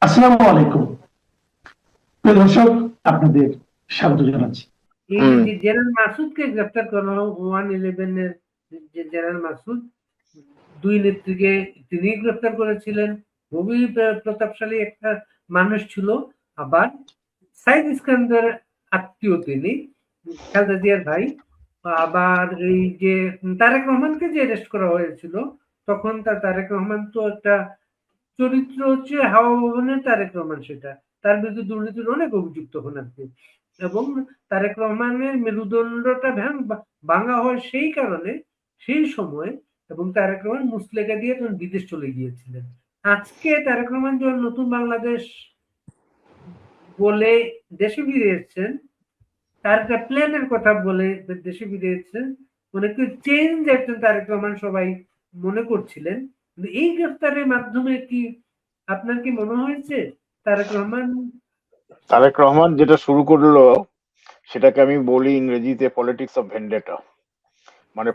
আসসালামু আলাইকুম। প্রিয় দর্শক, আপনাদের স্বাগত জানাচ্ছি। এই যে জেনারেল মাসুদকে গ্রেফতার করা হলো 111 এর যে জেনারেল মাসুদ, দুই নেত্রীকে তিনি গ্রেফতার করেছিলেন। খুবই প্রতাপশালী একটা মানুষ ছিল। আবার সাইদ ইস্কান্দার আত্মীয় তিনি, খালেদা জিয়ার ভাই। আবার এই যে তারেক রহমানকে যে অ্যারেস্ট করা হয়েছিল, তখন তারেক রহমান তো একটা চরিত্র হচ্ছে হাওয়া ভবনের তারেক রহমান, সেটা তার বিরুদ্ধে দুর্নীতির অনেক অভিযুক্ত হন আপনি। এবং তারেক রহমানের মেরুদণ্ডটা ভাঙা হয় সেই কারণে, সেই সময়। এবং তারেক রহমান মুসলেকা দিয়ে তখন বিদেশ চলে গিয়েছিলেন। আজকে তারেক রহমান যখন নতুন বাংলাদেশ বলে দেশে ফিরে এসেছেন, তার একটা প্ল্যানের কথা বলে দেশে ফিরে এসেছেন, অনেক চেঞ্জ একজন তারেক রহমান সবাই মনে করছিলেন। কিন্তু এই গ্রেফতারের মাধ্যমে কি আপনার কি মনে হয়েছে তারেক রহমান যেটা শুরু করলো সেটাকে আমি বলি ইংরেজিতে পলিটিক্স অফ ভেন্ডেটা, মানে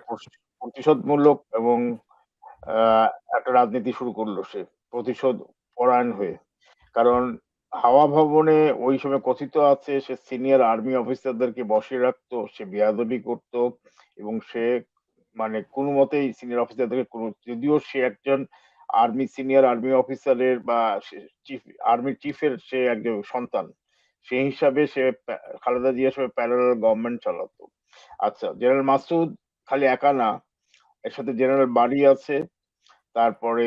প্রতিশোধমূলক এবং একটা রাজনীতি শুরু করলো সে প্রতিশোধ পরায়ণ হয়ে। কারণ হাওয়া ভবনে ওই সময় কথিত আছে সে সিনিয়র আর্মি অফিসারদেরকে বসিয়ে রাখতো, সে বেয়াদবি করতো এবং সে মানে কোনো মতেই সিনিয়র অফিসারদেরকে যদিও সে একজন সিনিয়র আর্মি অফিসারের বা চিফ আর্মি চিফের সে একজন সন্তান, সেই হিসাবে সে খালেদা জিয়ার সঙ্গে প্যারালাল গভর্নমেন্ট চালাতো। আচ্ছা, জেনারেল মাসুদ খালি একা না, এর সাথে জেনারেল বাড়ি আছে, তারপরে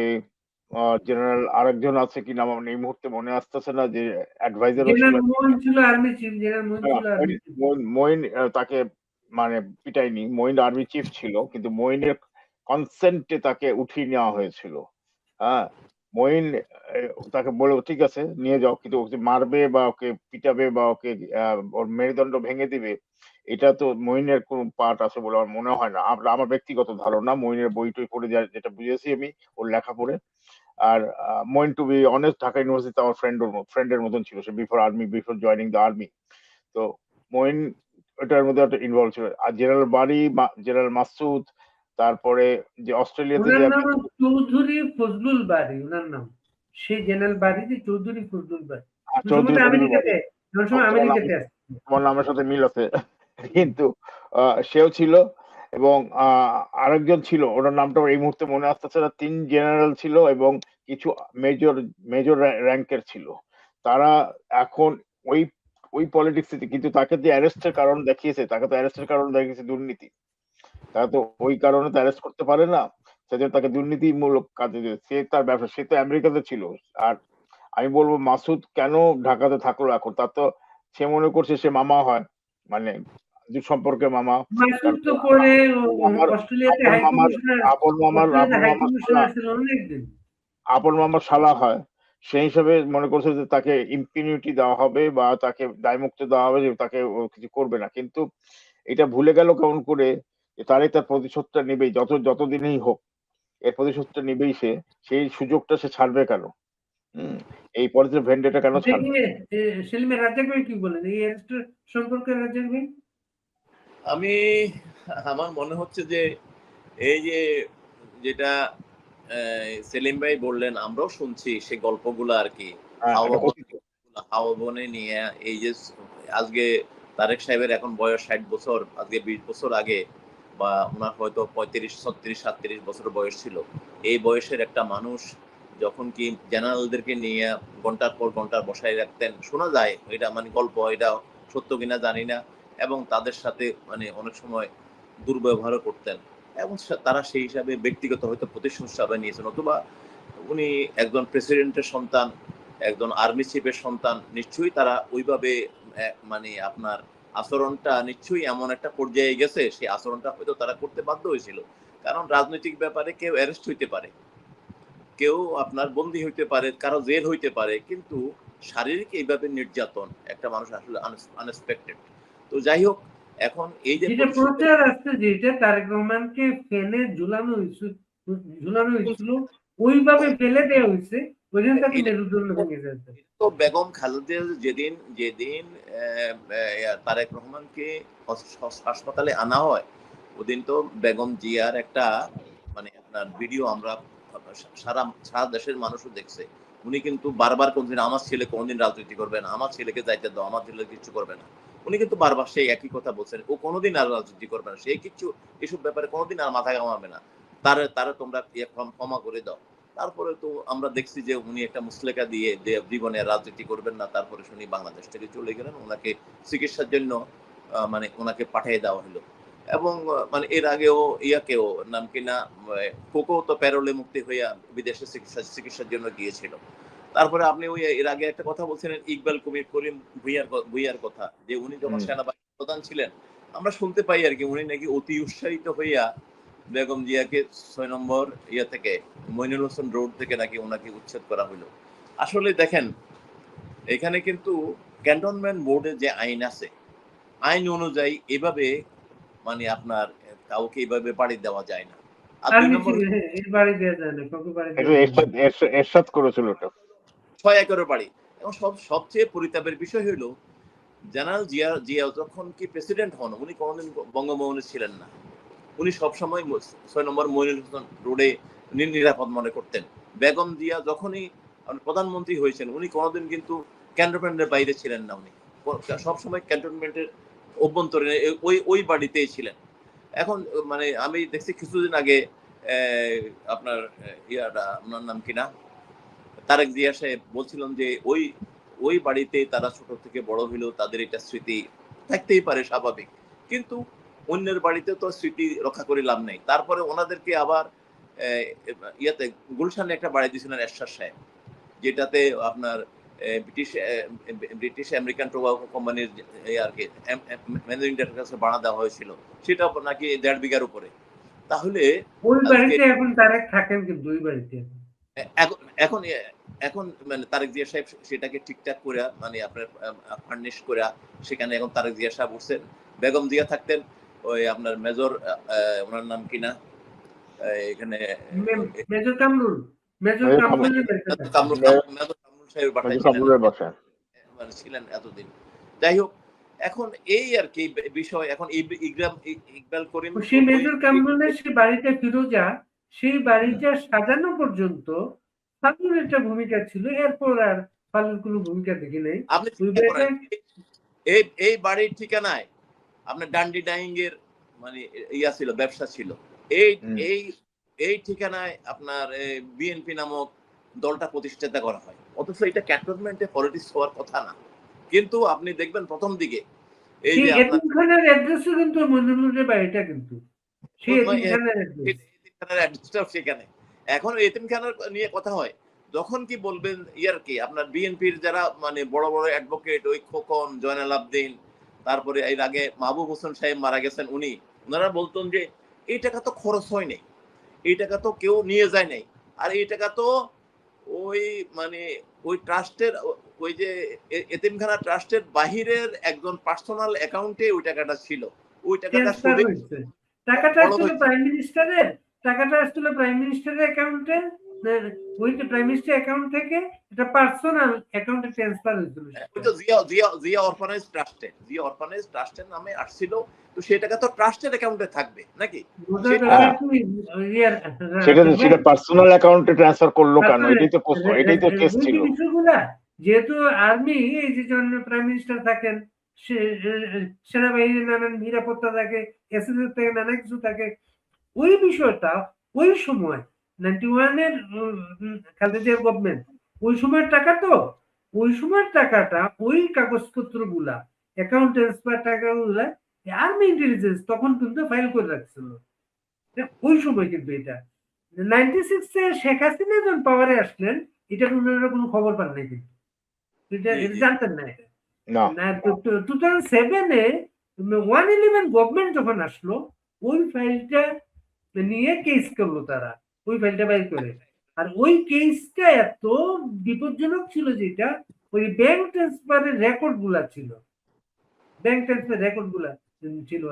জেনারেল আরেকজন আছে কি নাম আমার এই মুহূর্তে মনে আসতেছে না, যে অ্যাডভাইজারও মইন তাকে মানে পিটাইনি, মইন আর্মি চিফ ছিল, কিন্তু মইনের কনসেন্টে তাকে উঠিয়ে নেওয়া হয়েছিল। হ্যাঁ, মইন তাকে বলে ঠিক আছে নিয়ে যাও, কিন্তু ওকে মারবে বা ওকে পিটাবে বা ওকে ওর মেরুদণ্ড ভেঙে দিবে, এটা তো মইনের কোন পার্ট আছে বলে আমার মনে হয় না। আমার ব্যক্তিগত ধারণা, মইনের বই টই পড়ে যেটা বুঝেছি আমি ওর লেখা পড়ে। আর Moin to be honest, Dhaka ইউনিভার্সিটিতে আমার ফ্রেন্ডের মতন ছিল সে বিফোর জয়নিং দ্য আর্মি। তো মইন এটার মধ্যে একটা ইনভলভ ছিল। আর জেনারেল মাসুদ, তারপরে যে অস্ট্রেলিয়াতে যে চৌধুরী ফজলুল বাড়ি, ওনার নাম সেই জেনারেল বাড়ি যে চৌধুরী ফজলুল বাড়ি, আমার নামের সাথে মিল আছে কিন্তু সেও ছিল। এবং আরেকজন ছিল, ওনার নামটা এই মুহূর্তে মনে আসতেছে না। 3 জেনারেল ছিল এবং কিছু মেজর র্যাঙ্কের ছিল। তারা এখন ওই ওই পলিটিক্স, কিন্তু তাকে যে অ্যারেস্টের কারণ দেখিয়েছে, দুর্নীতি। তারা তো ওই কারণে তো অ্যারেস্ট করতে পারে না, সেজন্য তাকে দুর্নীতিমূলক কাজে সে তার ব্যবসা, সে তো আমেরিকাতে ছিল। আর আমি বলবো মাসুদ কেন ঢাকাতে থাকলো এখন, তার তো সে মনে করছে সে মামা হয়, মানে সম্পর্কে মামা। আপন মামার শালা হয়, সেই হিসাবে মনে করছে যে তাকে ইম্পিউনিটি দেওয়া হবে বা তাকে দায়মুক্ত দেওয়া হবে, যে তাকে কিছু করবে না। কিন্তু এটা ভুলে গেল কেমন করে যে তার প্রতিশোধটা নেবেই, যতদিনই হোক এর প্রতিশোধটা নেবেই সে। সেই সুযোগটা সে ছাড়বে কেন? এই পলিটিক্যাল ভেন্ডেটা কেন ছাড়বে? কি বলেন এই অ্যারেস্টের সম্পর্কে? রাজ্জাক ভাই, আমার মনে হচ্ছে যে এই যে যেটা সেলিম ভাই বললেন, আমরাও শুনছি সে গল্পগুলো আর কি, হাওয়া বনে নিয়ে। এই যে আজকে তারেক সাহেবের এখন বয়স 60 বছর, আজকে 20 বছর আগে বা ওনার হয়তো 35, 36, 37 বছর বয়স ছিল, এই বয়সের একটা মানুষ যখন কি জেনারেলদেরকে নিয়ে ঘন্টার পর ঘন্টা বসায় রাখতেন, শোনা যায়, এটা মানে গল্প, এটা সত্য কিনা জানি না, এবং তাদের সাথে মানে অনেক সময় দুর্ব্যবহারও করতেন, এবং তারা সেই হিসাবে ব্যক্তিগত হয়তো প্রতিশোধ হিসাবে নিয়েছেন, অথবা উনি একজন প্রেসিডেন্টের সন্তান, একজন আর্মি চিফের সন্তান, নিশ্চয়ই তারা ওইভাবে মানে আপনার আচরণটা নিশ্চয়ই এমন একটা পর্যায়ে গেছে, সেই আচরণটা হয়তো তারা করতে বাধ্য হয়েছিল। কারণ রাজনৈতিক ব্যাপারে কেউ অ্যারেস্ট হইতে পারে, কেউ আপনার বন্দী হইতে পারে, কারো জেল হইতে পারে, কিন্তু শারীরিক এইভাবে নির্যাতন একটা মানুষ আসলে আনএক্সপেক্টেড। তো যাই হোক, এখন এই যে প্রচার আসছে যেটা তারেক রহমানকে ফেলে ঝুলানো হয়েছিল, ওইভাবে ফেলে দেওয়া হয়েছে, ওইখান থেকে মেরুদণ্ড ভেঙে যাচ্ছে। তো বেগম খালেদা যেদিন তারেক রহমানকে হাসপাতালে আনা হয়, ওদিন তো বেগম জিয়ার একটা মানে আপনার ভিডিও আমরা সারা দেশের মানুষও দেখছে, উনি কিন্তু বারবার কোনদিন আমার ছেলে কোনদিন রাজনীতি করবে না, আমার ছেলেকে যাইতে দাও, আমার ছেলে কিছু করবে না। উনি কিন্তু বারবার সেই একই কথা বলছেন, ও কোনোদিন আর রাজনীতি করবে না, সে কিছু এসব ব্যাপারে কোনোদিন আর মাথা ঘামাবে না, তারা তোমরা ক্ষমা করে দাও। তারপরে তো আমরা দেখছি যে উনি একটা মুসলেকা দিয়ে যে জীবনে রাজনীতি করবেন না, তারপরে শুনি বাংলাদেশ থেকে চলে গেলেন, ওনাকে চিকিৎসার জন্য মানে ওনাকে পাঠিয়ে দেওয়া হলো। এবং মানে এর আগেও ইয়াকেও নাম কিনা কোকো তো প্যারোলে মুক্তি হইয়া বিদেশে চিকিৎসার জন্য গিয়েছিল। তারপরে আপনি ওই এর আগে একটা কথা বলছিলেন ইকবাল করিম ভুইয়ার কথা, যে উনি যখন সেনাবাহিনী প্রধান ছিলেন আমরা শুনতে পাই আর কি উনি নাকি অতি উৎসাহিত হইয়া বেগম জিয়াকে 6 নম্বর ইয়া থেকে মইনুল হোসেন রোড থেকে নাকি ওনাকে উচ্ছেদ করা হলো। আসলে দেখেন এখানে কিন্তু ক্যান্টনমেন্ট বোর্ডের যে আইন আছে, আইন অনুযায়ী এভাবে মানে আপনার কাউকে এভাবে বাড়ি দেওয়া যায় না। আর 2 নম্বর এরশাদ করেছিল ওটা 6 একরের বাড়ি। এবং সবচেয়ে পরিতাপের বিষয় হলো জেনারেল জিয়া যখন কি প্রেসিডেন্ট হন উনি কোনোদিন বঙ্গভবনে ছিলেন না, উনি সবসময় 6 নম্বর মইনুল হোসেন রোডে নিরাপদ মনে করতেন। বেগম জিয়া যখনই প্রধানমন্ত্রী হয়েছেন উনি কোনোদিন কিন্তু ক্যান্টনমেন্টের বাইরে ছিলেন না, উনি সবসময় ক্যান্টনমেন্টের অভ্যন্তরে ওই বাড়িতেই ছিলেন। এখন মানে আমি দেখছি কিছুদিন আগে আপনার আপনার নাম কিনা তারেক জিয়া সাহেব বলছিলেন যে ওই বাড়িতে তারা ছোট থেকে বড় হইলেও তাদের এটা স্মৃতি থাকতেই পারে, স্বাভাবিক, কিন্তু অন্যের বাড়িতে তো স্মৃতি রক্ষা করে লাভ নেই। তারপরে ওনাদেরকে আবার ইয়াতে গুলশানে একটা বাড়ি দিয়েছিলেন এরশাদ সাহেব, যেটাতে আপনার ব্রিটিশ আমেরিকান টোবাকো কোম্পানির আর কি ম্যানেজিং ডিরেক্টরের কাছে ভাড়া দেওয়া হয়েছিল, সেটা নাকি 1.5 বিঘার উপরে। তাহলে ওই বাড়িতে এখন তারেক থাকেন, কিন্তু ওই বাড়িতে এখন এখন মানে তারেক জিয়া সাহেব সেটাকে ঠিকঠাক করে মানে আপনার ফার্নিশ করে সেখানে এখন তারেক জিয়া সাহেব উঠছেন। বেগম জিয়া থাকতেন ওই আপনার মেজর ওনার নাম কিনা এখানে মেজর কামরুল সাহেবের বাসায় মানে ছিলেন এতদিন। যাই হোক, এখন এই আর কি বিষয়। এখন ইকবাল করিম সেই মেজর কামরুলের সেই বাড়িটা ফিরোজা, সেই বাড়িটা সাজানো পর্যন্ত ফালুর একটা ভূমিকা ছিল, এরপর আর ফালুর কোনো ভূমিকা দেখি নাই। আপনি এই বাড়ির ঠিকানায় আপনার ডান্ডি ডাইং এর মানে ইয়া ছিল, ব্যবসা ছিল। এই ঠিকানায় আপনার বিএনপি নামক দলটা প্রতিষ্ঠাতা করা হয়, অথচ এটা ক্যান্টনমেন্টে পলিটিক্স হওয়ার কথা না। কিন্তু আপনি দেখবেন প্রথম দিকে এই যে এতিমখানার অ্যাড্রেসও কিন্তু মনিরুলের বাড়িটা, কিন্তু সেই এতিমখানার অ্যাড্রেসটাও সেখানে। এখন এতিমখানার নিয়ে কথা হয়, যখন কি বলবেন ইয়ার কি আপনার বিএনপির যারা মানে বড় বড় অ্যাডভোকেট, ওই খোকন, জয়নাল আবদিন, তারপরে এর আগে মাহবুব হোসেন সাহেব মারা গেছেন, ওনারা বলতেন যে এই টাকা তো খরচ হয় নাই, এই টাকা তো কেউ নিয়ে যায় নাই, আর এই টাকা তো ওই মানে ওই ট্রাস্টের ওই যে এতিমখানা ট্রাস্টের বাহিরের একজন পার্সোনাল অ্যাকাউন্টে ওই টাকাটা ছিল। ওই টাকাটা আসছিল প্রাইম মিনিস্টারের, টাকাটা আসছিল প্রাইম মিনিস্টারের অ্যাকাউন্টে, ওই যে প্রাইম মিনিস্টার অ্যাকাউন্ট থেকে এটা পার্সোনাল অ্যাকাউন্টে ট্রান্সফার হয়েছিল। ওই তো জিয়া অরফানেজ ট্রাস্টের নামে আসছিল, তো সেই টাকা তো ট্রাস্টের অ্যাকাউন্টে থাকবে নাকি? সেটা পার্সোনাল অ্যাকাউন্টে ট্রান্সফার করলো কেন? এটাই তো কেস ছিল। যেহেতু আর্মি, এই যে প্রাইম মিনিস্টার থাকেন, সেনাবাহিনীর নানান নিরাপত্তা থাকে, এসএসএফ থেকে নানা কিছু থাকে, ওই বিষয়টা ওই সময় 91 এর খালেদা জিয়ার গভর্নমেন্ট, ওই সময়ের টাকা, তো ওই সময়ের টাকাটা ওই কাগজপত্র গুলা অ্যাকাউন্ট ট্রান্সফার টাকাগুলা আর্মি ইন্টেলিজেন্স তখন কিন্তু ফাইল করে রাখছিল ওই সময়। কিন্তু এটা 96 এ শেখ হাসিনা যখন পাওয়ারে আসলেন, এটা কোনো খবর পান নাই, কিন্তু এটা জানতেন না। এটা না 2007 এ 111 গভর্নমেন্ট যখন আসলো, ওই ফাইলটা নিয়ে কেস করলো তারা, ওই ফাইলটা বাইর করে। আর ওই কেসটা এত বিপজ্জনক ছিল, যেটা ওই ব্যাংক ট্রান্সফারের রেকর্ড গুলা ছিল,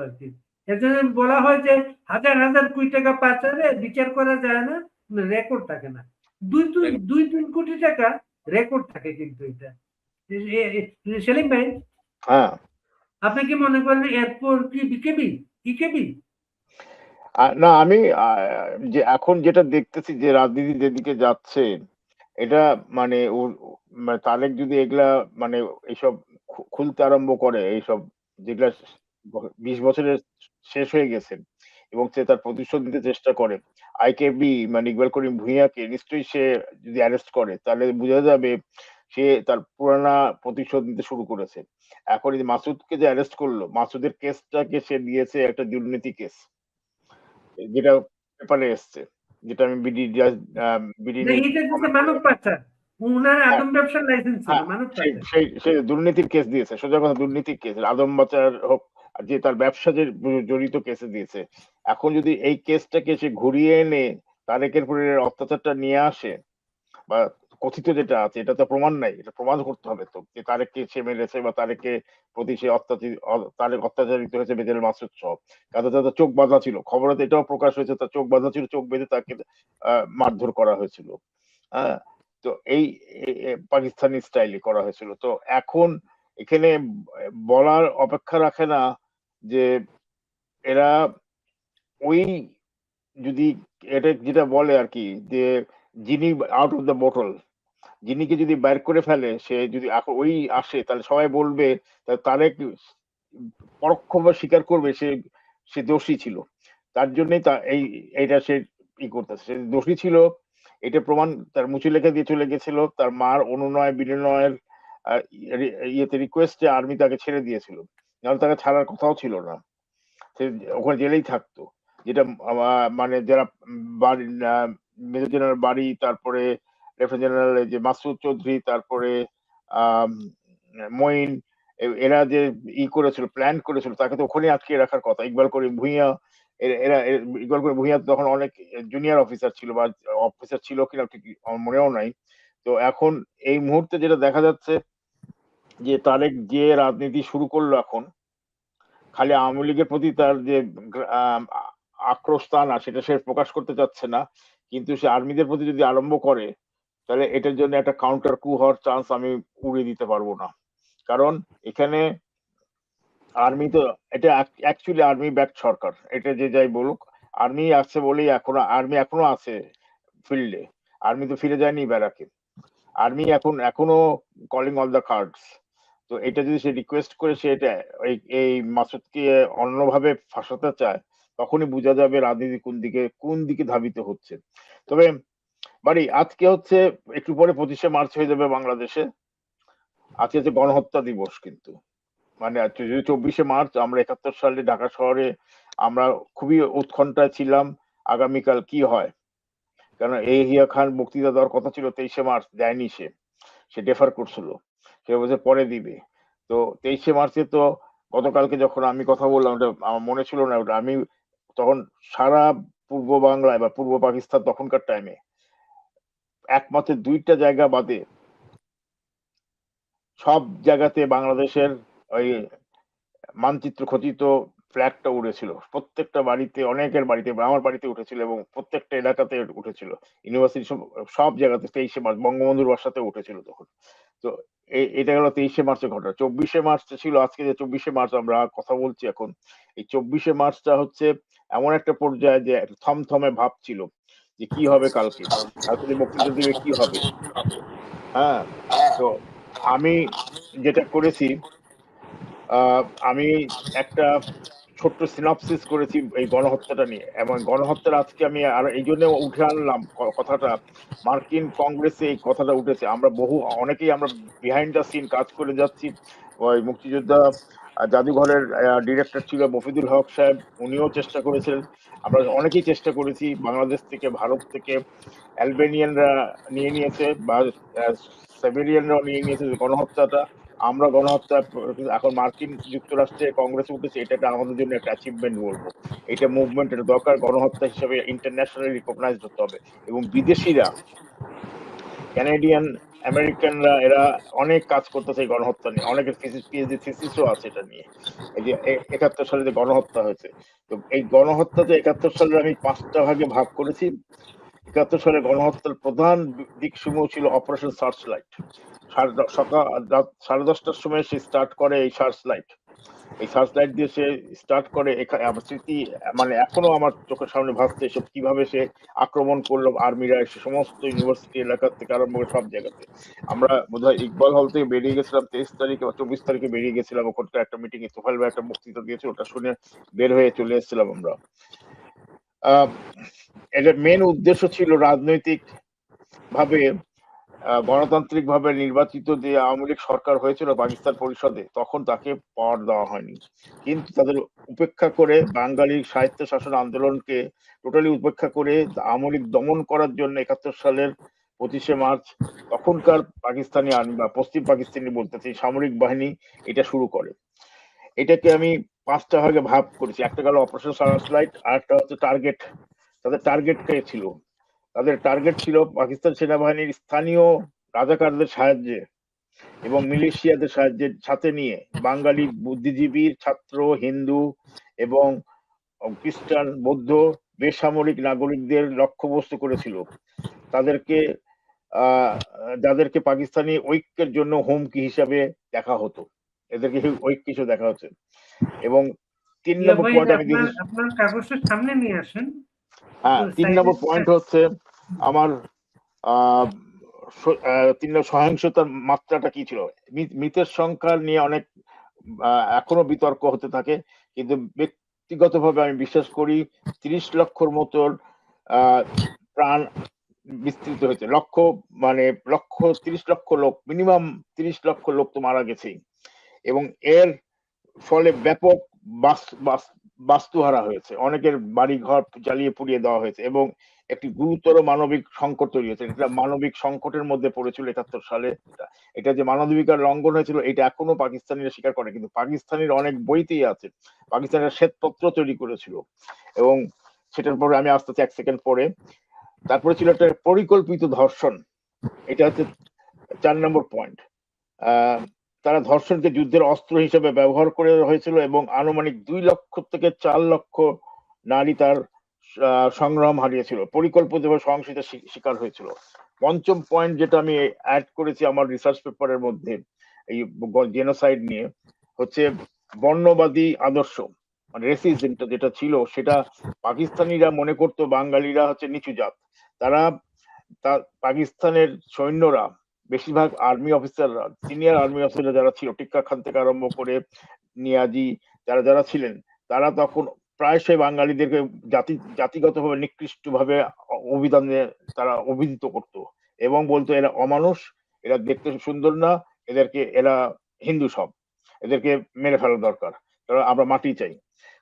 আর কি। এজন্য বলা হয় যে হাজার হাজার কোটি টাকা পাচারে বিচার করা যায় না, রেকর্ড থাকে না। 2-3 কোটি টাকা রেকর্ড থাকে, কিন্তু এটা। সেলিম ভাই, আপনি কি মনে করেন এরপর কি ইকেবি? না, আমি যে এখন যেটা দেখতেছি যে রাজনীতি যেদিকে যাচ্ছে, এটা মানে তারেক যদি এগুলা মানে এইসব খুলতে আরম্ভ করে, এইসব যেগুলা 20 বছরের শেষ হয়ে গেছে, এবং সে তার প্রতিশোধ নিতে চেষ্টা করে, আইকেবি মানে ইকবাল করিম ভূঁইয়াকে নিশ্চয়ই সে যদি অ্যারেস্ট করে, তাহলে বোঝা যাবে সে তার পুরানা প্রতিশোধ নিতে শুরু করেছে। এখন এই যে মাসুদকে যে অ্যারেস্ট করলো, মাসুদের কেসটাকে সে দিয়েছে একটা দুর্নীতি কেস, যেটা পেপারে এসছে, যেটা আমি বিডি না, নিউজ এটা দিচ্ছে মানব পাচার, উনার আদম ব্যবসার লাইসেন্স ছিল হ্যাঁ, মানব সেই পাচার। সেই সেই দুর্নীতির কেস দিয়েছে, সোজা কথা দুর্নীতির কেস, আদম বাচ্চার হোক আর যে তার ব্যবসা যে জড়িত কেসে দিয়েছে। এখন যদি এই কেসটাকে সে ঘুরিয়ে এনে তারেকের উপরের অত্যাচারটা নিয়ে আসে, বা কথিত যেটা আছে, এটা তো প্রমাণ নাই, এটা প্রমাণ করতে হবে তো যে তারেককে সে মেরেছে বা তারেককে প্রতি সে তারেক অত্যাচারিত হয়েছে বেজেল মাসুদ সহ। কাজে তাদের চোখ বাঁধা ছিল, খবরে তো এটাও প্রকাশ হয়েছে, তার চোখ বাঁধা ছিল, চোখ বেঁধে তাকে মারধর করা হয়েছিল। হ্যাঁ, তো এই পাকিস্তানি স্টাইলে করা হয়েছিল। তো এখন এখানে বলার অপেক্ষা রাখে না যে এরা ওই যদি এটা যেটা বলে আর কি, যে যিনি আউট অফ দ্য বোতল, যিনিকে যদি বাইর করে ফেলে, সে যদি ওই আসে, তাহলে সবাই বলবে তারেক পরোক্ষভাবে স্বীকার করবে সে সে দোষী ছিল। তার জন্যই এইটা সে করতেছে, সে দোষী ছিল এটা প্রমাণ তার মুছে লেখা দিয়ে চলে গেছিল। তার মার অনুনয় বিনয়ের ইয়েতে রিকোয়েস্টে আর্মি তাকে ছেড়ে দিয়েছিল, নাহলে তাকে ছাড়ার কথাও ছিল না, সে ওখানে জেলেই থাকতো। যেটা মানে যারা বাড়ি মেজর জেনারেল বাড়ি, তারপরে লেফটেন্যান্ট জেনারেল যে মাসুদ চৌধুরী, তারপরে আহ মঈন, এরা যে করেছিল, প্ল্যান করেছিল, তাকে তো ওখানে আটকে রাখার কথা। ইকবাল করিম ভূঁইয়া, ইকবাল করিম ভূঁইয়া তখন অনেক জুনিয়র অফিসার ছিল, বা অফিসার ছিল কিনা ঠিক আমার মনেও নাই। তো এখন এই মুহূর্তে যেটা দেখা যাচ্ছে যে তারেক যে রাজনীতি শুরু করলো এখন, খালি আওয়ামী লীগের প্রতি তার যে আক্রোশ তা না, সেটা সে প্রকাশ করতে চাচ্ছে না, কিন্তু সে আর্মিদের প্রতি যদি আরম্ভ করে, তাহলে এটার জন্য একটা কাউন্টার কু হওয়ার চান্স আমি উড়িয়ে দিতে পারবো না। কারণ এখানে আর্মি তো, এটা অ্যাকচুয়ালি আর্মি ব্যাক সরকার, এটা যে যাই বলুক, আর্মি আছে বলেই আর্মি এখনো আছে ফিল্ডে। আর্মি তো ফিরে যায়নি ব্যারাকে, আর্মি এখনো কলিং অল দ্য কার্ডস। তো এটা যদি সে রিকোয়েস্ট করে, সে এটা এই মাসুদকে অন্যভাবে ফাঁসাতে চায়, তখনই বোঝা যাবে রাজনীতি কোন দিকে ধাবিত হচ্ছে। তবে বাড়ি আজকে হচ্ছে একটু পরে 25শে মার্চ হয়ে যাবে বাংলাদেশে। আজকে হচ্ছে গণহত্যা দিবস, কিন্তু মানে যদি 24শে মার্চ, আমরা 71 সালে ঢাকা শহরে আমরা খুবই উৎকণ্ঠায় ছিলাম আগামীকাল কি হয়। কারণ এহিয়া খান বক্তৃতা দেওয়ার কথা ছিল 23শে মার্চ, দেয়নি, সে ডেফার করছিল, সে বলছে পরে দিবে। তো 23শে মার্চে তো গতকালকে যখন আমি কথা বললাম, ওটা আমার মনে ছিল না, ওটা আমি তখন সারা পূর্ব বাংলায় বা পূর্ব পাকিস্তান তখনকার টাইমে একমাত্র 2টা জায়গা বাদে সব জায়গাতে বাংলাদেশের ওই মানচিত্র খচিত ফ্ল্যাগটা উড়েছিল, প্রত্যেকটা বাড়িতে, অনেকের বাড়িতে, আমার বাড়িতে উঠেছিল, এবং প্রত্যেকটা এলাকাতে উঠেছিল, ইউনিভার্সিটি সব জায়গাতে। 23শে মার্চ বঙ্গবন্ধুর বাসাতে উঠেছিল তখন। তো এটা গেল 23শে মার্চের ঘটনা। 24শে মার্চ ছিল আজকে, যে 24শে মার্চ আমরা কথা বলছি এখন, এই 24শে মার্চটা হচ্ছে এমন একটা পর্যায়ে যে থমথমে ভাব ছিল যে কি হবে কালকে, কালকে বক্তৃতা দিবে কি হবে। হ্যাঁ, তো আমি যেটা করেছি, আমি একটা ছোট্ট সিনপসিস করেছি এই গণহত্যাটা নিয়ে, এবং গণহত্যার আজকে আমি আর এই জন্য উঠে আনলাম কথাটা, মার্কিন কংগ্রেসে এই কথাটা উঠেছে, আমরা অনেকেই আমরা বিহাইন্ড দ্য সিন কাজ করে যাচ্ছি। ওই মুক্তিযোদ্ধা জাদুঘরের ডিরেক্টর ছিল মফিদুল হক সাহেব, উনিও চেষ্টা করেছিলেন, আমরা অনেকেই চেষ্টা করেছি, বাংলাদেশ থেকে, ভারত থেকে, অ্যালবেনিয়ানরা নিয়ে নিয়েছে, বা সেভেরিয়ানরাও নিয়ে নিয়েছে গণহত্যাটা। আমরা গণহত্যা, এখন মার্কিন যুক্তরাষ্ট্রে কংগ্রেস উঠেছে, এটা আমাদের জন্য একটা অ্যাচিভমেন্ট বলবো। এটা মুভমেন্ট, এটা দরকার, গণহত্যা হিসেবে ইন্টারন্যাশনালি রিকগনাইজড হতে হবে। এবং বিদেশিরা, ক্যানাডিয়ান, আমেরিকানরা, এরা অনেক কাজ করতেছে এই গণহত্যা নিয়ে, অনেকের পিএইচডি থিসিসও আছে এটা নিয়ে। এই যে 71 সালে যে গণহত্যা হয়েছে, তো এই গণহত্যাতে 71 সালে আমি 5টা ভাগে ভাগ করেছি। 71 সালে গণহত্যার প্রধান দিকসমূহ ছিল অপারেশন সার্চ লাইট। সকাল রাত 10:30টার সময় সে স্টার্ট করে এই সার্চ লাইট, এই সার্চ লাইট দিয়ে সে স্টার্ট করে। আমার স্মৃতি মানে এখনো আমার চোখের সামনে ভাসছে এসব, কিভাবে সে আক্রমণ করলো আর্মিরা এসে সমস্ত ইউনিভার্সিটি এলাকা থেকে আরম্ভ করে সব জায়গাতে। আমরা বোধহয় ইকবাল হল থেকে বেরিয়ে গেছিলাম 23 তারিখে বা 24 তারিখে বেরিয়ে গেছিলাম, ওখানকার একটা মিটিং এ তোফাইল ভাই একটা বক্তৃতা দিয়েছিল, ওটা শুনে বের হয়ে চলে এসেছিলাম আমরা। এটার মেন উদ্দেশ্য ছিল রাজনৈতিক ভাবে গণতান্ত্রিক ভাবে নির্বাচিত যে আওয়ামী লীগ সরকার হয়েছিল পাকিস্তান পরিষদে, তখন তাকে পাওয়ার দেওয়া হয়নি। কিন্তু তাদের উপেক্ষা করে বাঙালি সাহিত্য শাসন আন্দোলনকে টোটালি উপেক্ষা করে আওয়ামী লীগ দমন করার জন্য 71 সালের 25শে মার্চ তখনকার পাকিস্তানি আর্মি বা পশ্চিম পাকিস্তানি বলতেছি সামরিক বাহিনী এটা শুরু করে। এটাকে আমি 5টা ভাগে ভাগ করেছি। একটা গেল অপারেশন সার্চলাইট, আর একটা হচ্ছে টার্গেট। তাদের টার্গেট কে ছিল? তাদের টার্গেট ছিল পাকিস্তান সেনাবাহিনীর স্থানীয় রাজাকারদের সাহায্যে এবং মিলিশিয়াদের সাহায্যের সাথে নিয়ে বাঙালি বুদ্ধিজীবী, ছাত্র, হিন্দু এবং খ্রিস্টান, বৌদ্ধ বেসামরিক নাগরিকদের লক্ষ্যবস্তু করেছিল। তাদেরকে যাদেরকে পাকিস্তানি ঐক্যের জন্য হুমকি হিসাবে দেখা হতো, এদেরকে ঐক্য হিসেবে দেখা হচ্ছে। এবং 3 নম্বর ভাই, পয়েন্ট আমি দিয়েছি। আপনার কাগজটা সামনে নিয়ে আসেন। হ্যাঁ, 3 নম্বর পয়েন্ট হচ্ছে আমার 3 নম্বর সহিংসতার মাত্রাটা কি ছিল। মৃতের সংখ্যা নিয়ে অনেক এখনো বিতর্ক হতে থাকে, কিন্তু ব্যক্তিগতভাবে আমি বিশ্বাস করি 30 লক্ষর মতন প্রাণ বিস্তৃত হয়েছে। মানে 30 লক্ষ লোক, মিনিমাম 30 লক্ষ লোক তো মারা গেছেই, এবং এর ফলে ব্যাপক বাস্তুহারা হয়েছে, অনেকের বাড়ি ঘর জ্বালিয়ে পুড়িয়ে দেওয়া হয়েছে এবং একটি গুরুতর মানবিক সংকট তৈরি হয়েছে। এটা মানবিক সংকটের মধ্যে পড়েছিল 71 সালে। এটা যে মানবাধিকার লঙ্ঘন হয়েছিল এটা এখনো পাকিস্তানিরা স্বীকার করে, কিন্তু পাকিস্তানির অনেক বইতেই আছে। পাকিস্তানের শ্বেতপত্র তৈরি করেছিল, এবং সেটার পরে আমি আসতে 1 সেকেন্ড পরে। তারপরে ছিল একটা পরিকল্পিত ধর্ষণ, এটা হচ্ছে 4 নম্বর পয়েন্ট। তারা ধর্ষণকে যুদ্ধের অস্ত্র হিসেবে ব্যবহার করে হয়েছিল এবং আনুমানিক 2 লক্ষ থেকে 4 লক্ষ নারী তার সংগ্রাম হারিয়েছিল, পরিকল্পিতভাবে সহিংসতার শিকার হয়েছিল। 5ম পয়েন্ট যেটা আমি অ্যাড করেছি আমার রিসার্চ পেপারের মধ্যে এই জেনোসাইড নিয়ে হচ্ছে বর্ণবাদী আদর্শ, মানে রেসিজমটা যেটা ছিল, সেটা পাকিস্তানিরা মনে করতো বাঙালিরা হচ্ছে নিচু জাত। তারা পাকিস্তানের সৈন্যরা বেশিরভাগ আর্মি অফিসাররা, সিনিয়র আর্মি অফিসাররা যারা ছিল, টিক্কা খান থেকে আরম্ভ করে নিয়াজি যারা ছিলেন, তারা তখন প্রায়শই বাঙালিদেরকে জাতিগতভাবে নিকৃষ্টভাবে অভিধানে তারা অভিহিত করত এবং বলতো এরা অমানুষ, এরা দেখতে সুন্দর না, এরা হিন্দু সব, এদেরকে মেরে ফেলা দরকার, কারণ আমরা মাটি চাই।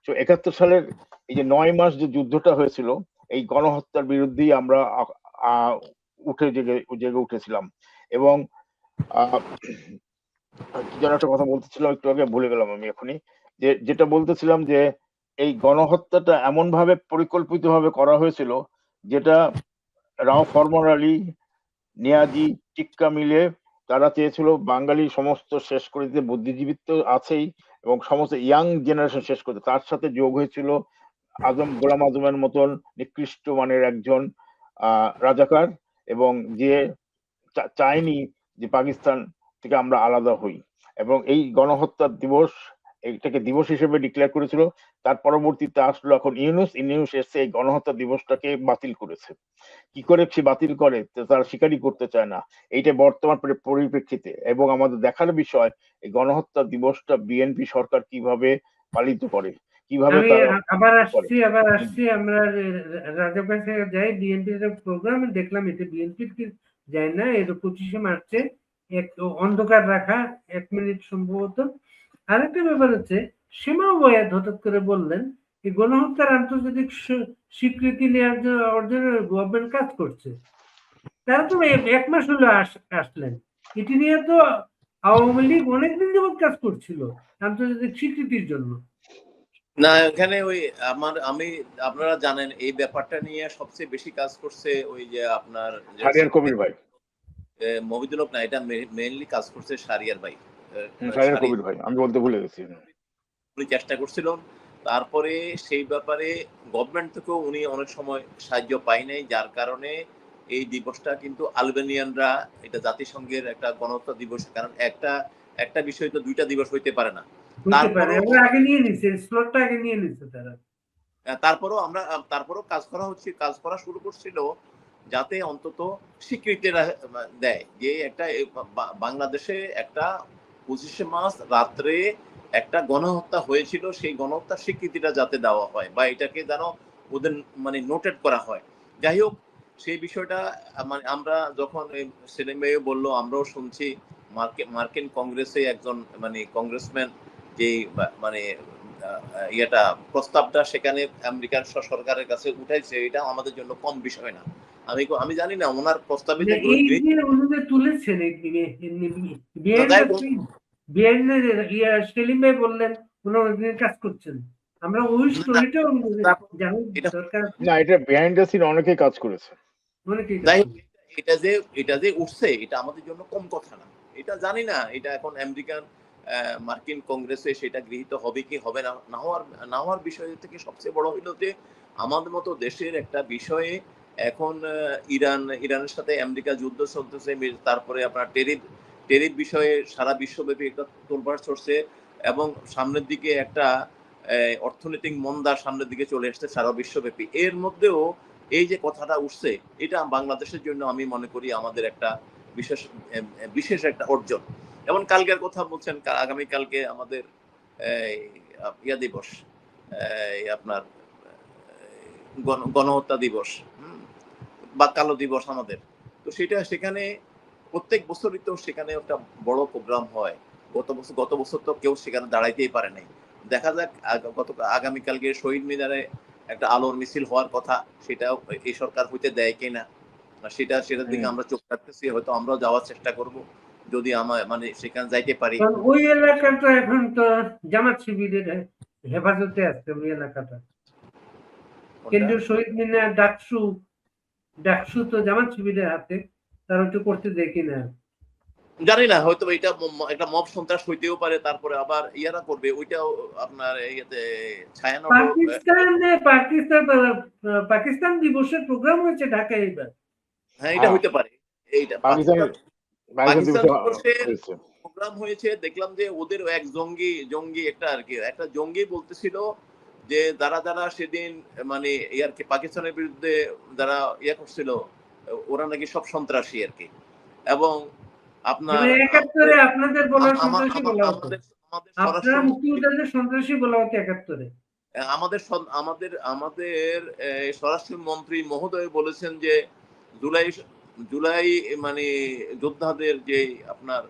তো 71 সালের এই যে 9 মাস যে যুদ্ধটা হয়েছিল, এই গণহত্যার বিরুদ্ধেই আমরা জেগে উঠেছিলাম। এবং কি যেন একটা কথা বলতেছিলাম, একটু আগে ভুলে গেলাম আমি এখনই। যেটা বলতেছিলাম যে এই গণহত্যাটা এমন ভাবে পরিকল্পিত ভাবে করা হয়েছিল, যেটা রাও ফরমান আলী, নিয়াজি, টিক্কা মিলে তারা চেয়েছিল বাঙালি সমস্ত শেষ করে দিতে, বুদ্ধিজীবী তো আছেই এবং সমস্ত ইয়াং জেনারেশন শেষ করতে। তার সাথে যোগ হয়েছিল গোলাম আজমের মতন নিকৃষ্ট মানের একজন রাজাকার, এবং যে চায়নি যে পাকিস্তান থেকে আমরা আলাদা হই, এবং এই গণহত্যা দিবস এইটাকে দিবস হিসেবে ডিক্লেয়ার করেছিল। তার পরবর্তীতে আসলো এখন ইউনূস এসে এই গণহত্যা দিবসটাকে বাতিল করেছে। কি করে সে বাতিল করে তারা স্বীকারই করতে চায় না, এইটা বর্তমান পরিপ্রেক্ষিতে। এবং আমাদের দেখার বিষয় এই গণহত্যা দিবসটা বিএনপি সরকার কিভাবে পালিত করে, কিভাবে তারা আবার আসছি আমরা রাজা ভাই যাই বিএনপির প্রোগ্রাম দেখলাম, এতে বিএনপির কি যায় না, এটা 25শে মার্চে এক অন্ধকার রাখা 1 মিনিট সম্ভবত। আরেকটা ব্যাপার হচ্ছে সীমা বয়াত হঠাৎ করে বললেন এই গণহত্যার আন্তর্জাতিক স্বীকৃতি নেওয়ার জন্য অর্জনের গভর্নমেন্ট কাজ করছে। তারা তো 1 মাস হলো আসলেন, এটি নিয়ে তো আওয়ামী লীগ অনেকদিন যাবৎ কাজ করছিল আন্তর্জাতিক স্বীকৃতির জন্য। না, এখানে ওই আপনারা জানেন এই ব্যাপারটা নিয়ে সবচেয়ে বেশি কাজ করছে ওই যে আপনার শাহরিয়ার কবির ভাই, মহিদুল হক না, এটা মেইনলি কাজ করছে শাহরিয়ার ভাই, শাহরিয়ার কবির ভাই, আমি বলতে ভুলে গেছি। উনি চেষ্টা করছিলেন, তারপরে সেই ব্যাপারে গভর্নমেন্ট থেকেও উনি অনেক সময় সাহায্য পায় নাই, যার কারণে এই দিবসটা কিন্তু আলবেনিয়ানরা এটা জাতিসংঘের একটা গণহত্যা দিবস, কারণ একটা বিষয় তো 2টা দিবস হইতে পারে না। হইতে পারে, তারপরও ওরা আগে নিয়ে নিছে, স্লটটা আগে নিয়ে নিছে তারা। তারপরও কাজ করা শুরু করছিল যাতে অন্তত স্বীকৃতি দেয় যে একটা বাংলাদেশে একটা 25শে মার্চ রাত্রে একটা গণহত্যা হয়েছিল, সেই গণহত্যার স্বীকৃতিটা যাতে দেওয়া হয় বা এটাকে যেন ওদের মানে নোটেড করা হয়। যাই হোক, সেই বিষয়টা মানে আমরা যখন সেলিম ভাইও বললো, আমরাও শুনছি মার্কিন কংগ্রেসে একজন মানে কংগ্রেসম্যান যে মানে ইয়েটা প্রস্তাবটা সেখানে আমেরিকান সরকারের কাছে উঠাইছে, এটা আমাদের জন্য কম বিষয় না। আমি জানি না ওনার প্রস্তাবে যে এই যে উনি যে তুলেছেন সেলিম ভাই বললেন উনি কাজ করছেন, আমরা ওই স্টোরিটাও জানার এটা দরকার। না, এটা বিহাইন্ড দ্য সিন অনেকেই কাজ করেছে। যাই হোক, এটা যে উঠছে এটা আমাদের জন্য কম কথা না। এটা জানি না এটা এখন আমেরিকান মার্কিন কংগ্রেসে সেটা গৃহীত হবে কি হবে না, না হওয়ার বিষয় থেকে সবচেয়ে বড় হইল যে আমাদের মতো দেশের একটা বিষয়ে এখন ইরানের সাথে আমেরিকা যুদ্ধ চলতেছে, তারপরে আপনার টেরিফ বিষয়ে সারা বিশ্বব্যাপী একটা তোলপাড় চলছে এবং সামনের দিকে একটা অর্থনৈতিক মন্দা সামনের দিকে চলে আসছে সারা বিশ্বব্যাপী। এর মধ্যেও এই যে কথাটা উঠছে, এটা বাংলাদেশের জন্য আমি মনে করি আমাদের একটা বিশেষ একটা অর্জন। যেমন কালকের কথা বলছেন, আগামীকালকে আমাদের ইয়া দিবস, আপনার গণহত্যা দিবস বা কালো দিবস আমাদের। তো সেখানে প্রত্যেক বছরই তো সেখানে একটা বড় প্রোগ্রাম হয়। গত বছর তো কেউ সেখানে দাঁড়াইতেই পারে নাই। দেখা যাক আগামীকালকে শহীদ মিনারে একটা আলোর মিছিল হওয়ার কথা, সেটাও এই সরকার হইতে দেয় কিনা সেটার দিকে আমরা চোখ রাখতেছি। হয়তো আমরাও যাওয়ার চেষ্টা করব যদি মানে সেখানে যাইতে পারি। ওই এলাকাটা এখন তো জামাত শিবিরের হেফাজতে আছে, ওই এলাকাটা কেন্দ্রীয় শহীদ মিনার ডাকসু তো জামাত শিবিরের হাতে, তারা একটু করতে দেখি না। জানি না, হয়তো এটা একটা মব সন্ত্রাস হইতেও পারে, তারপরে আবার ইয়ারা করবে ওইটাও আপনার ইয়েতে ছায়ানট। পাকিস্তান দিবসের প্রোগ্রাম হয়েছে ঢাকায় এবার। হ্যাঁ, এটা হইতে পারে। এইটা পাকিস্তান দিবসের প্রোগ্রাম হয়েছে, দেখলাম যে ওদের এক জঙ্গি একটা জঙ্গি বলতেছিল যে যারা সেদিন মানে ইয়ারকি পাকিস্তানের বিরুদ্ধে যারা ইয়া করছিল ওরা নাকি সব সন্ত্রাসী আর কি। এবং আপনার আপনাদের বলা সন্ত্রাসী বলা হতো, আপনারা মুক্তিযোদ্ধাদের সন্ত্রাসী বলা হতো ৭১-এ। আমাদের স্বরাষ্ট্রমন্ত্রী মহোদয় বলেছেন যে জুলাই মানে যোদ্ধাদের যে আপনার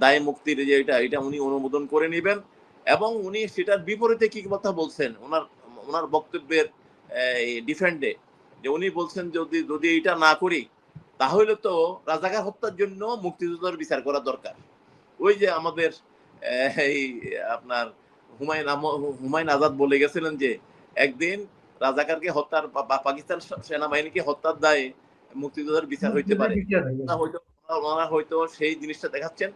দায় মুক্তির যে এটা উনি অনুমোদন করে নেবেন এবং উনি সেটার বিপরীতে কি কথা বলছেন ওনার বক্তব্যের ডিফেন্ডে, যে উনি বলছেন যদি এটা না করি তাহলে তো রাজাকার হত্যার জন্য মুক্তিযোদ্ধার বিচার করা দরকার। ওই যে আমাদের এই আপনার হুমায়ুন আজাদ বলে গেছিলেন যে একদিন রাজাকারকে হত্যার বা পাকিস্তান সেনাবাহিনীকে হত্যার দায়ে মুক্তিযোদ্ধার বিচার হইতে পারে। ওনারা হয়তো সেই জিনিসটা দেখাচ্ছেন।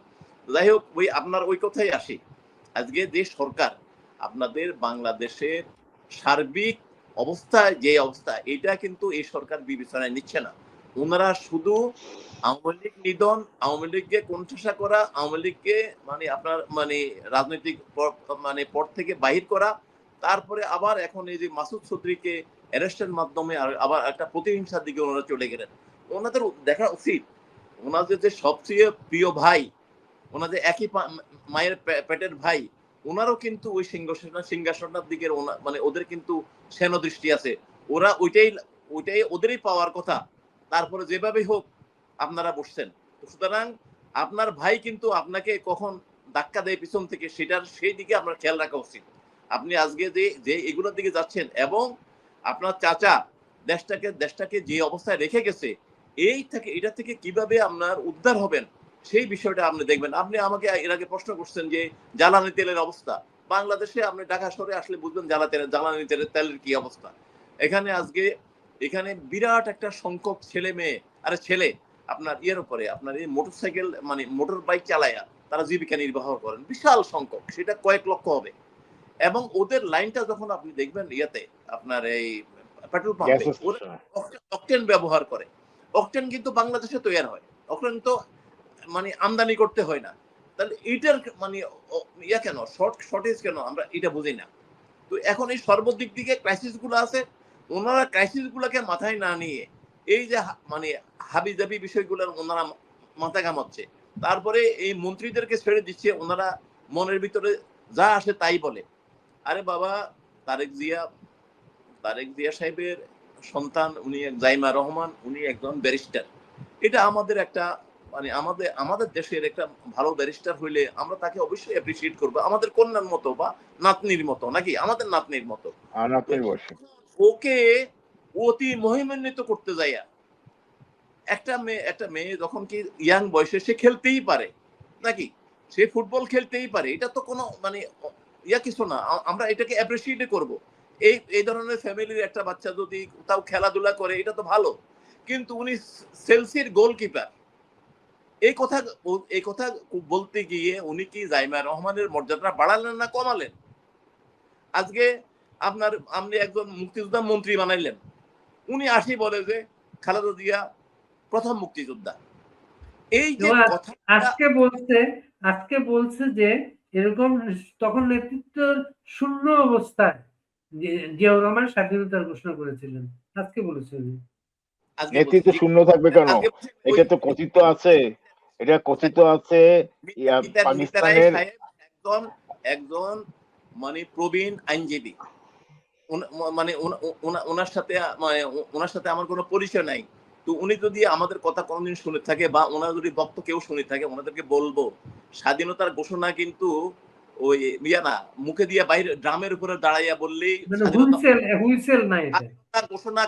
যাই হোক, আপনার ওই কথাই আসি। আজকে যে সরকার আপনাদের বাংলাদেশের সার্বিক যে অবস্থা এটা কিন্তু এই সরকার বিবেচনায় নিচ্ছে না। ওনারা শুধু আওয়ামী লীগ নিধন, আওয়ামী লীগকে কোণঠাসা করা, আওয়ামী লীগকে মানে আপনার মানে রাজনৈতিক মানে পথ থেকে বাহির করা, তারপরে আবার এখন এই যে মাসুদ চৌধুরীকে অ্যারেস্টের মাধ্যমে আবার একটা প্রতিহিংসার দিকে ওনারা চলে গেলেন। ওনাদের দেখা উচিত ওনাদের যে সবচেয়ে প্রিয় ভাই, ওনাদের একই মায়ের পেটের ভাই, ওনারও কিন্তু ওই সিংহাসনটার দিকে মানে ওদের কিন্তু সেন দৃষ্টি আছে। ওরা ওইটাই ওদেরই পাওয়ার কথা। তারপরে যেভাবে হোক আপনারা বসছেন। সুতরাং আপনার ভাই কিন্তু আপনাকে কখন ধাক্কা দেয় পিছন থেকে সেই দিকে আপনার খেয়াল রাখা উচিত। আপনি আজকে যে এগুলোর দিকে যাচ্ছেন এবং আপনার চাচা দেশটাকে যে অবস্থায় রেখে গেছে এটা থেকে কিভাবে আপনার উদ্ধার হবেন সেই বিষয়টা আপনি দেখবেন। আপনি আমাকে এর আগে প্রশ্ন করছেন যে জ্বালানি তেলের অবস্থা বাংলাদেশে, আপনি ঢাকা শহরে আসলে বুঝবেন জ্বালানি তেলের কি অবস্থা। এখানে বিরাট একটা সংখ্যক ছেলে আপনার ইয়ের উপরে আপনার এই মোটরসাইকেল মানে মোটর বাইক চালায়া তারা জীবিকা নির্বাহ করেন, বিশাল সংখ্যক, সেটা কয়েক লক্ষ হবে। এবং ওদের লাইনটা যখন আপনি দেখবেন ইয়াতে আপনার এই পেট্রোল পাম্পে অকটেন ব্যবহার করে। অকটেন কিন্তু বাংলাদেশে তৈরি হয়, অকটেন তো মানে আমদানি করতে হয় না। তাহলে এইটার মানে ইয়া কেন শর্টেজ কেন আমরা এটা বুঝি না। তো এখন এই সর্বদিক দিকে ক্রাইসিস গুলো আছে, ওনারা ক্রাইসিস গুলাকে মাথায় না নিয়ে এই যে মানে হাবিজাবি বিষয়গুলো ওনারা মাথা ঘামাচ্ছে, তারপরে এই মন্ত্রীদেরকে ছেড়ে দিচ্ছে, ওনারা মনের ভিতরে যা আসে তাই বলে। আরে বাবা, তারেক জিয়া সাহেবের সন্তান, উনি জাইমা রহমান, উনি একজন ব্যারিস্টার। এটা আমাদের একটা মানে আমাদের দেশের একটা ভালো ব্যারিস্টার হইলে আমরা তাকে অবশ্যই অ্যাপ্রিসিয়েট করবো, আমাদের কন্যার মতো বা নাতনির মতো, নাকি আমাদের নাতনির মতো। আর আপনার বয়সে ওকে অতি মহিমান্বিত করতে যাইয়া একটা মেয়ে যখন কি ইয়াং বয়সে সে খেলতেই পারে, নাকি সে ফুটবল খেলতেই পারে, এটা তো কোনো মানে ইয়া কিছু না, আমরা এটাকে অ্যাপ্রিসিয়েট করব। এই ধরনের ফ্যামিলির একটা বাচ্চা যদি তাও খেলাধুলা করে এটা তো ভালো। কিন্তু উনি চেলসির গোলকিপার, এই কথা বলতে গিয়ে উনি কি জাইমা রহমানের মর্যাদা বাড়ালেন না কমালেন? আজকে আপনি একজন মুক্তিযোদ্ধা মন্ত্রী বানাইলেন, উনি আসি বলে যে খালেদা জিয়া প্রথম মুক্তিযোদ্ধা। এই যে কথা আজকে বলছে যে এরকম তখন নেতৃত্ব শূন্য অবস্থায় জিয়াউর রহমান স্বাধীনতার ঘোষণা করেছিলেন, আজকে বলেছেন। নেতৃত্ব শূন্য থাকবে কেন? এটা তো কথিত আছে, পাকিস্তানের একজন মানে প্রবীণ আইনজীবী, মানে ওনার সাথে আমার কোনো পরিচয় নাই। তো উনি যদি আমাদের কথা কোনদিন শুনে থাকে বা ওনার যদি বক্তব্য কেউ শুনে থাকে, ওনাদেরকে বলবো স্বাধীনতার ঘোষণা কিন্তু ওই না মুখে দিয়ে বাইরে ড্রামের উপরে দাঁড়াইয়া বললেই হুইসেল নাই, স্বাধীনতার ঘোষণা